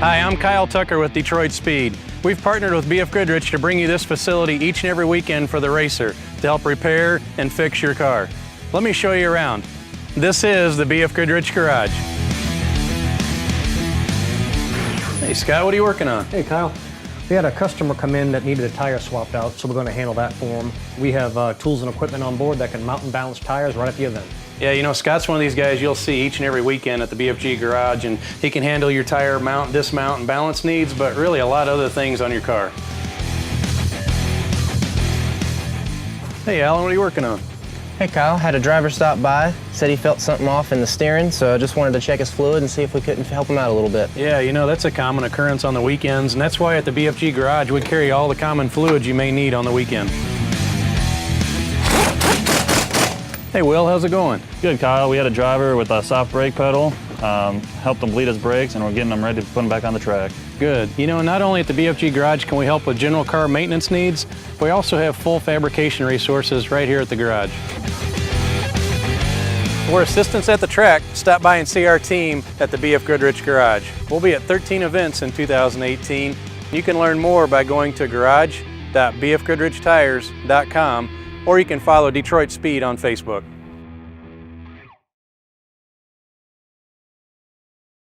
Hi, I'm Kyle Tucker with Detroit Speed. We've partnered with BF Goodrich to bring you this facility each and every weekend for the racer to help repair and fix your car. Let me show you around. This is the BF Goodrich Garage. Hey Scott, what are you working on? Hey Kyle, we had a customer come in that needed a tire swapped out, so we're going to handle that for him. We have tools and equipment on board that can mount and balance tires right at the event. Yeah, you know, Scott's one of these guys you'll see each and every weekend at the BFG Garage, and he can handle your tire mount, dismount, and balance needs, but really a lot of other things on your car. Hey Alan, what are you working on? Hey Kyle, had a driver stop by, said he felt something off in the steering, so I just wanted to check his fluid and see if we couldn't help him out a little bit. Yeah, you know, that's a common occurrence on the weekends, and that's why at the BFG Garage we carry all the common fluids you may need on the weekend. Hey Will, how's it going? Good, Kyle. We had a driver with a soft brake pedal, helped him bleed his brakes, and we're getting him ready to put him back on the track. Good. You know, not only at the BFG Garage can we help with general car maintenance needs, but we also have full fabrication resources right here at the garage. For assistance at the track, stop by and see our team at the BF Goodrich Garage. We'll be at 13 events in 2018. You can learn more by going to garage.bfgoodrichtires.com, or you can follow Detroit Speed on Facebook.